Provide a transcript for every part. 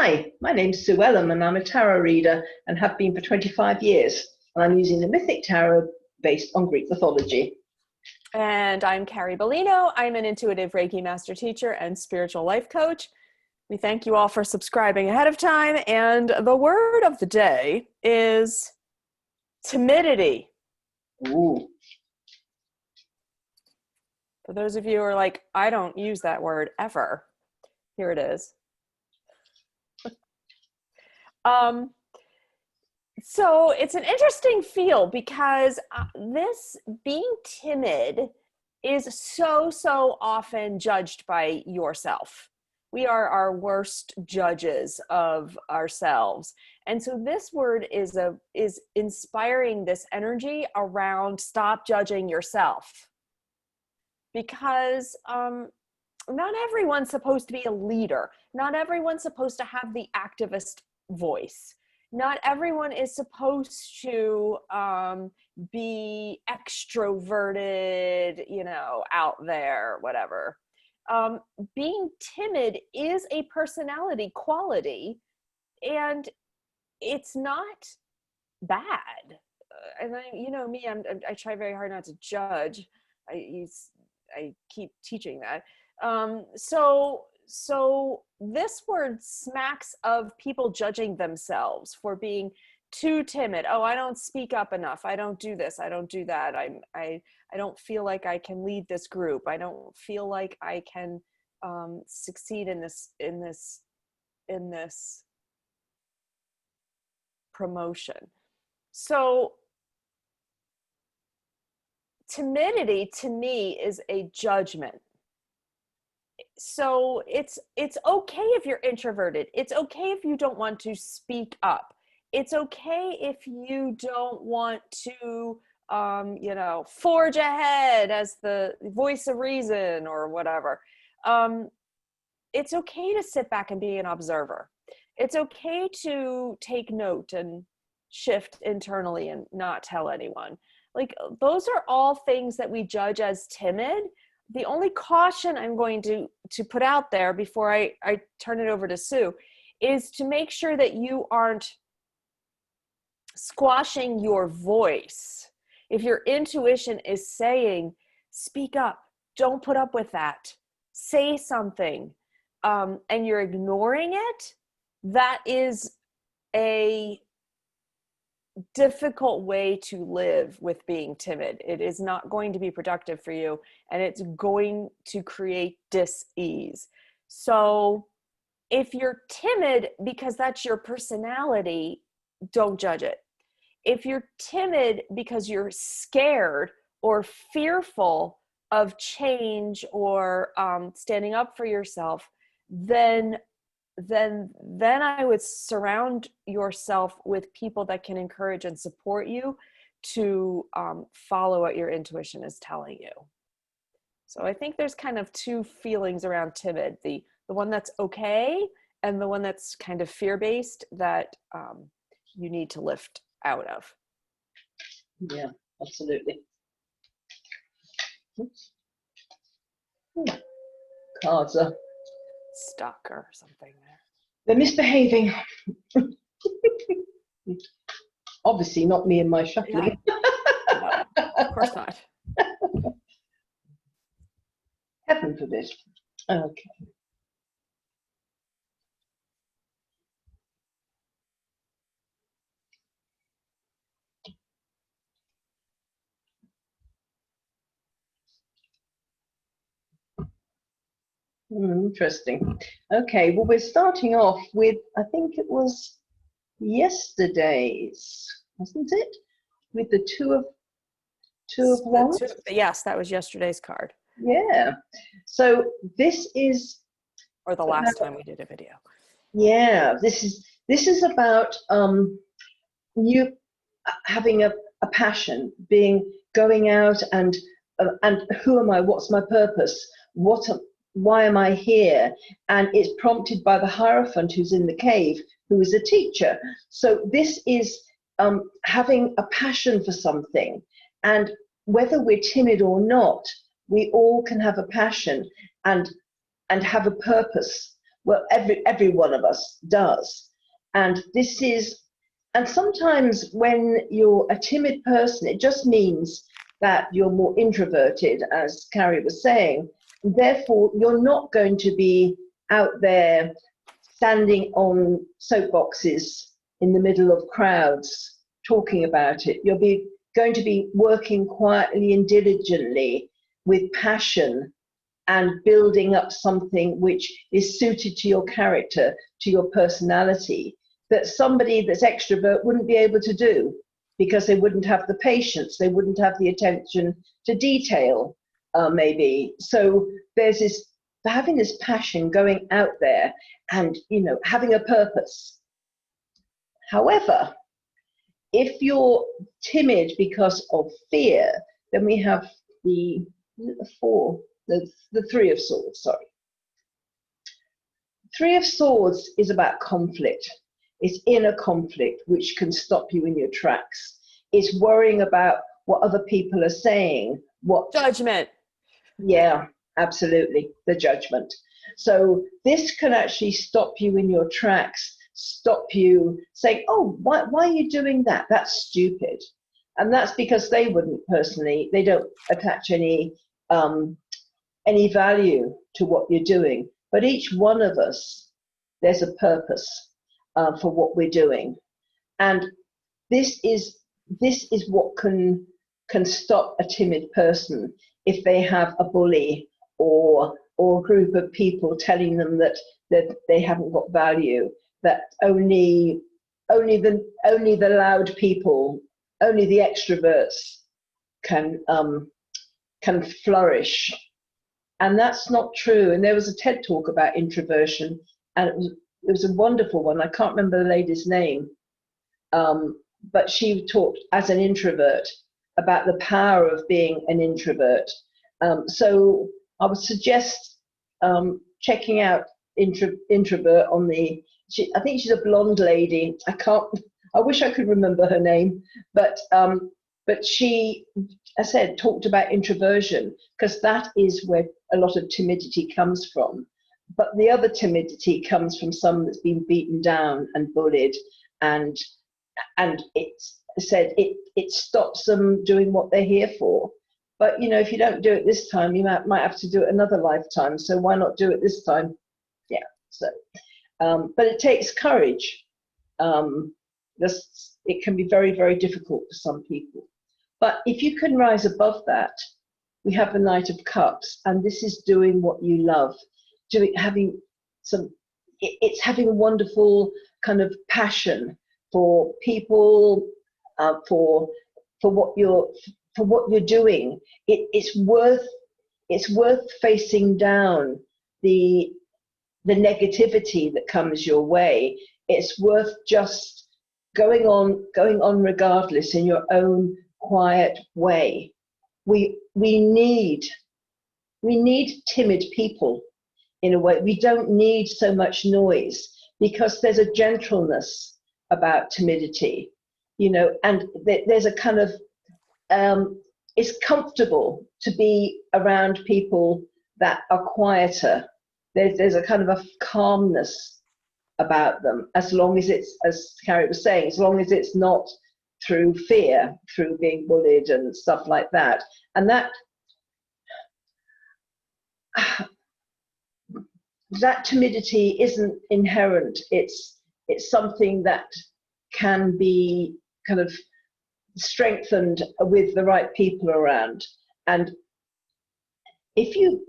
Hi, my name's Sue Ellam and I'm a tarot reader and have been for 25 years. And I'm using the Mythic Tarot based on Greek mythology. And I'm Carrie Beleno. I'm an intuitive Reiki master teacher and spiritual life coach. We thank you all for subscribing ahead of time. And the word of the day is timidity. Ooh. For those of you who are like, I don't use that word ever, here it is. So it's an interesting field because this being timid is so often judged by yourself. We are our worst judges of ourselves. And so this word is inspiring this energy around stop judging yourself. Because not everyone's supposed to be a leader. Not everyone's supposed to have the activist voice. Not everyone is supposed to be extroverted, out there, whatever. Being timid is a personality quality, and it's not bad. And me, I try very hard not to judge. I keep teaching that. So this word smacks of people judging themselves for being too timid. Oh, I don't speak up enough. I don't do this. I don't do that. I don't feel like I can lead this group. I don't feel like I can succeed in this promotion. So timidity to me is a judgment. So it's okay if you're introverted. It's okay if you don't want to speak up. It's okay if you don't want to, forge ahead as the voice of reason or whatever. It's okay to sit back and be an observer. It's okay to take note and shift internally and not tell anyone. Like, those are all things that we judge as timid. The only caution I'm going to put out there before I turn it over to Sue is to make sure that you aren't squashing your voice. If your intuition is saying, speak up, don't put up with that, say something, and you're ignoring it, that is a difficult way to live with being timid. It is not going to be productive for you, and it's going to create dis-ease. So if you're timid because that's your personality, don't judge it. If you're timid because you're scared or fearful of change or standing up for yourself, then I would surround yourself with people that can encourage and support you to follow what your intuition is telling you. So I think there's kind of two feelings around timid, the one that's okay and the one that's kind of fear-based that you need to lift out of. Yeah, absolutely. Oops. Cards are stuck or something there. They're misbehaving. Obviously not me and my shuffling. Yeah. No, of course not. Heaven forbid. Okay. Interesting. Okay, well, we're starting off with, I think it was yesterday's, wasn't it? With the two of wands. Yes, that was yesterday's card. Yeah. So this is, or the last time we did a video. Yeah, this is about you having a passion, going out and who am I? What's my purpose? Why am I here? And it's prompted by the Hierophant who's in the cave, who is a teacher. So this is having a passion for something, and whether we're timid or not, we all can have a passion and have a purpose. Well, every one of us does. And sometimes when you're a timid person, it just means that you're more introverted, as Carrie was saying. Therefore, you're not going to be out there standing on soapboxes in the middle of crowds talking about it. You'll be going to be working quietly and diligently with passion and building up something which is suited to your character, to your personality, that somebody that's extrovert wouldn't be able to do, because they wouldn't have the patience, they wouldn't have the attention to detail, maybe. So there's this, having this passion, going out there and, you know, having a purpose. However, if you're timid because of fear, then we have the Three of Swords, sorry. Three of Swords is about conflict. It's inner conflict, which can stop you in your tracks. It's worrying about what other people are saying. What Judgment. Yeah, absolutely, the judgment. So this can actually stop you in your tracks, stop you saying, oh, why are you doing that? That's stupid. And that's because they wouldn't personally, they don't attach any value to what you're doing. But each one of us, there's a purpose for what we're doing. And this is what can stop a timid person if they have a bully or a group of people telling them that they haven't got value, that only the loud people, only the extroverts can flourish. And that's not true. And there was a TED talk about introversion, and it was a wonderful one. I can't remember the lady's name, but she talked as an introvert about the power of being an introvert. So I would suggest checking out introvert on the. I think she's a blonde lady. I wish I could remember her name, but she, I said, talked about introversion, because that is where a lot of timidity comes from. But the other timidity comes from someone that's been beaten down and bullied, and it's said it stops them doing what they're here for. But you know, if you don't do it this time, you might have to do it another lifetime. So why not do it this time? Yeah. So, but it takes courage. It can be very, very difficult for some people. But if you can rise above that, we have the Knight of Cups, and this is doing what you love, it's having a wonderful kind of passion for people, for what you're doing. It's worth facing down the negativity that comes your way. It's worth just going on regardless in your own quiet way. We need timid people in a way. We don't need so much noise, because there's a gentleness about timidity, you know, and there's a kind of it's comfortable to be around people that are quieter. There's a kind of a calmness about them, as long as it's, as Carrie was saying, as long as it's not through fear, through being bullied and stuff like that. And that timidity isn't inherent. It's something that can be kind of strengthened with the right people around. And if you,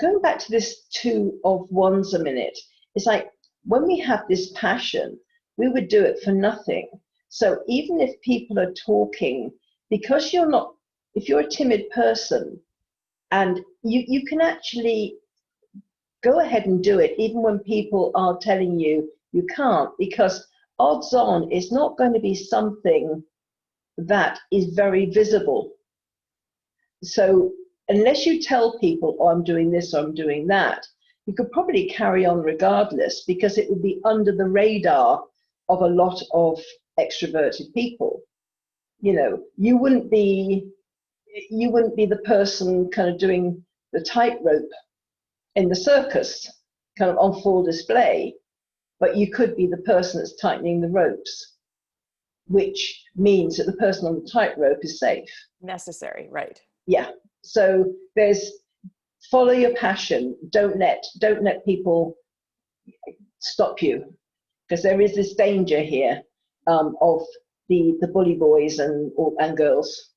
going back to this Two of Wands a minute, it's like when we have this passion, we would do it for nothing. So even if people are talking, because if you're a timid person, and you can actually go ahead and do it even when people are telling you you can't, because odds on it's not going to be something that is very visible. So unless you tell people, oh, I'm doing this or I'm doing that, you could probably carry on regardless, because it would be under the radar of a lot of extroverted people. You know, you wouldn't be the person kind of doing the tightrope in the circus. kind of on full display, but you could be the person that's tightening the ropes, which means that the person on the tightrope is safe. Necessary, right. Yeah. So there's follow your passion. Don't let people stop you, because there is this danger here of the bully boys and girls,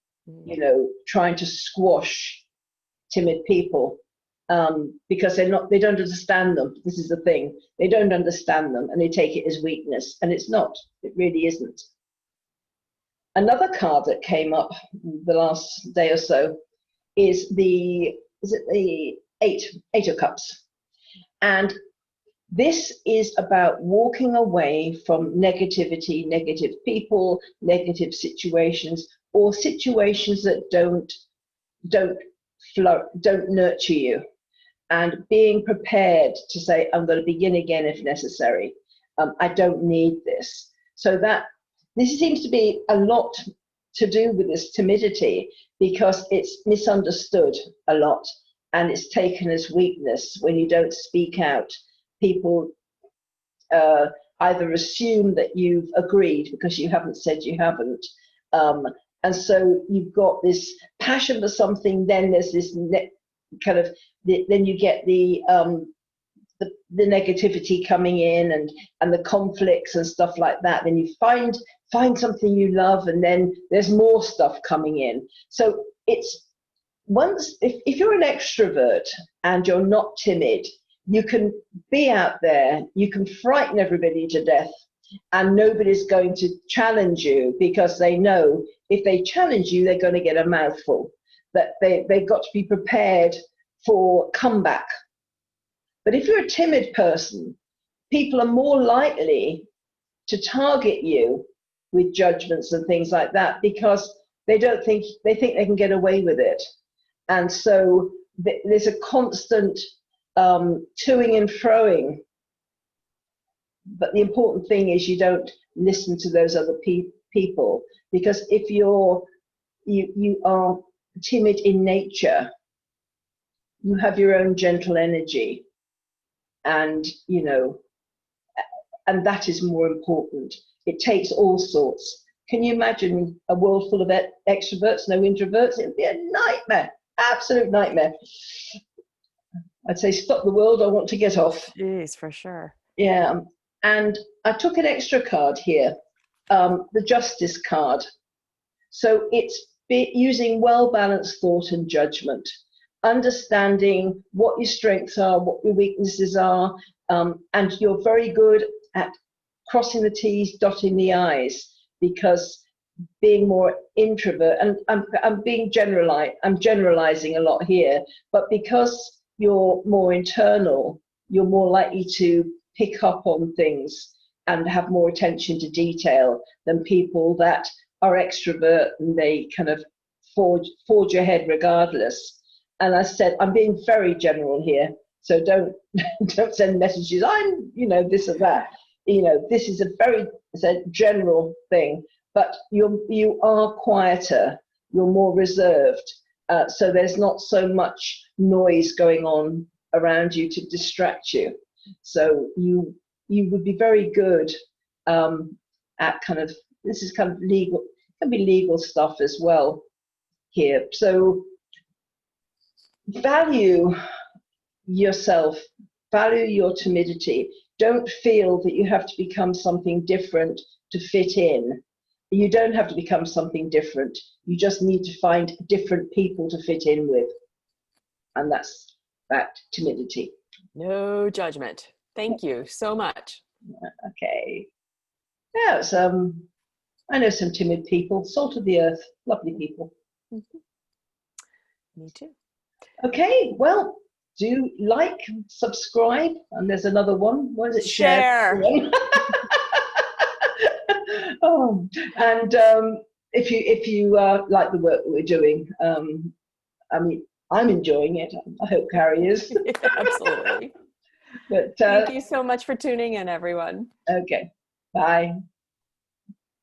you know, trying to squash timid people because they don't understand them. This is the thing. They don't understand them and they take it as weakness, and it's not. It really isn't. Another card that came up the last day or so is the Eight of Cups. And this is about walking away from negativity, negative people, negative situations, or situations that don't nurture you, and being prepared to say, I'm going to begin again if necessary. I don't need this. So that this seems to be a lot to do with this timidity, because it's misunderstood a lot and it's taken as weakness when you don't speak out. People either assume that you've agreed because you haven't said you haven't. And so you've got this passion for something, then there's this kind of, then you get the negativity coming in and the conflicts and stuff like that. Then you find something you love, and then there's more stuff coming in. So it's if you're an extrovert and you're not timid, you can be out there, you can frighten everybody to death, and nobody's going to challenge you, because they know if they challenge you, they're going to get a mouthful. That they've got to be prepared for comeback. But if you're a timid person, people are more likely to target you with judgments and things like that, because they think they can get away with it. And so there's a constant toing and froing. But the important thing is you don't listen to those other people, because if you are timid in nature, you have your own gentle energy, and you know, and that is more important. It takes all sorts. Can you imagine a world full of extroverts, no introverts? It would be a nightmare, absolute nightmare. I'd say stop the world, I want to get off. Jeez, for sure. Yeah, and I took an extra card here, the Justice card. So it's using well-balanced thought and judgment, understanding what your strengths are, what your weaknesses are, and you're very good at crossing the T's, dotting the I's, because being more introvert, and I'm generalizing a lot here, but because you're more internal, you're more likely to pick up on things and have more attention to detail than people that are extrovert and they kind of forge ahead regardless. And I said, I'm being very general here, so don't send messages, I'm, you know, this or that. You know, this is a very general thing, but you are quieter, you're more reserved, so there's not so much noise going on around you to distract you. So you would be very good at kind of, this is kind of legal, can be legal stuff as well here. So value yourself, value your timidity. Don't feel that you have to become something different to fit in. You don't have to become something different. You just need to find different people to fit in with. And that's that timidity. No judgment. Thank you so much. Okay. Yeah, it's, I know some timid people, salt of the earth, lovely people. Me too. Okay, well, do like, subscribe, and there's another one. What is it? Share. Oh, and if you like the work that we're doing, I mean, I'm enjoying it. I hope Carrie is. Yeah, absolutely. But thank you so much for tuning in, everyone. Okay, bye.